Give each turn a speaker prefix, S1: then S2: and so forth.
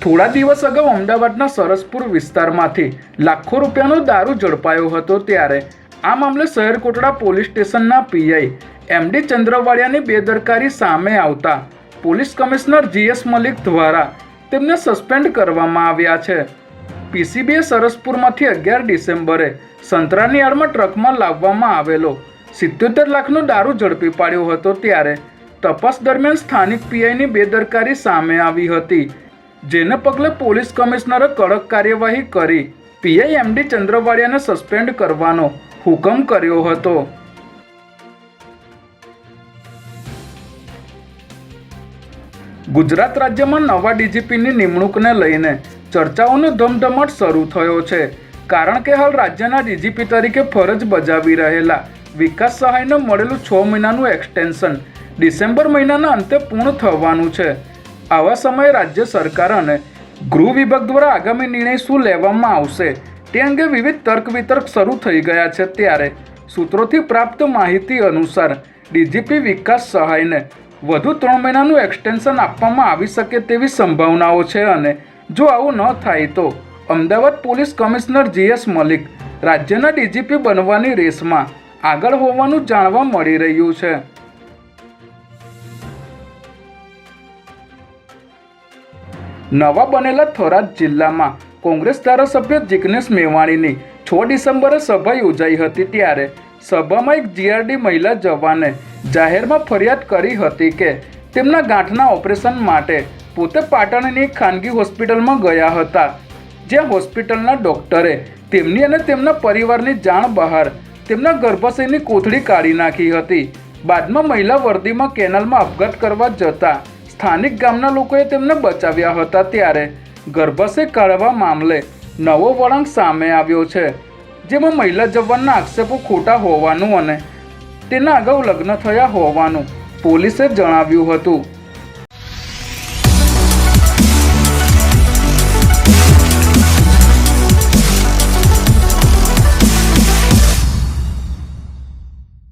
S1: થોડા દિવસ અગાઉ અમદાવાદના સરસપુર વિસ્તારમાંથી લાખો રૂપિયાનો દારૂ ઝડપાયો હતો ત્યારે આ મામલે શહેર કોટડા પોલીસ સ્ટેશનના પીઆઈ એમડી ચંદ્રવાડિયાની બેદરકારી સામે આવતા પોલીસ કમિશનર જીએસ મલિક દ્વારા તેમને સસ્પેન્ડ કરવામાં આવ્યા છે। પીસીબીએ સરસપુરમાંથી 11 ડિસેમ્બરે સંતરાની આડમાં ટ્રકમાં લાવવામાં આવેલો 77 લાખનો દારૂ ઝડપી પાડ્યો હતો ત્યારે તપાસ દરમિયાન સ્થાનિક પીઆઈની બેદરકારી સામે આવી હતી, જેને પગલે પોલીસ કમિશનરે કડક કાર્યવાહી કરી પીઆઈ એમડી ચંદ્રવાડિયાને સસ્પેન્ડ કરવાનો હુકમ કર્યો હતો। ગુજરાત રાજ્યમાં નવા ડીજીપીની નિમણૂકને લઈને ચર્ચાઓનો ધમધમાટ શરૂ થયો છે, કારણ કે હાલ રાજ્યના ડીજીપી તરીકે ફરજ બજાવી રહેલા વિકાસ સહાયને મળેલું 6 મહિનાનું એક્સટેન્શન ડિસેમ્બર મહિનાના અંતે પૂર્ણ થવાનું છે। આવા સમયે રાજ્ય સરકાર અને ગૃહ વિભાગ દ્વારા આગામી નિર્ણય શું લેવામાં આવશે તે અંગે વિવિધ તર્ક વિતર્ક શરૂ થઈ ગયા છે ત્યારે સૂત્રોથી પ્રાપ્ત માહિતી અનુસાર ડીજીપી વિકાસ સહાયને વધુ 3 મહિનાનું એક્સટેન્શન આપવામાં આવી શકે તેવી સંભાવનાઓ છે અને જો આવું ન થાય તો Ahmedabad police commissioner G S Malik રાજ્યના ડીજીપી બનવાની રેસમાં આગળ હોવાનું જાણવા મળી રહ્યું છે। નવા બનેલા થરાદ જિલ્લામાં કોંગ્રેસ ધારાસભ્ય જિગ્નેશ મેવાણીની 6 ડિસેમ્બરે સભા યોજાઈ હતી ત્યારે સભામાં એક જીઆરડી મહિલા જવાને જાહેરમાં ફરિયાદ કરી હતી કે તેમના ગાંઠના ઓપરેશન માટે પોતે પાટણની એક ખાનગી હોસ્પિટલમાં ગયા હતા, જ્યાં હોસ્પિટલના ડૉક્ટરે તેમની અને તેમના પરિવારની જાણ બહાર તેમના ગર્ભાશયની કોથળી કાઢી નાખી હતી। બાદમાં મહિલા વર્દીમાં કેનાલમાં આપઘાત કરવા જતા સ્થાનિક ગામના લોકોએ તેમને બચાવ્યા હતા ત્યારે ગર્ભાશય કાઢવા મામલે નવો વળાંક સામે આવ્યો છે, જેમાં મહિલા જવાનના આક્ષેપો ખોટા હોવાનું અને તેના અગાઉ લગ્ન થયા હોવાનું પોલીસે જણાવ્યું હતું।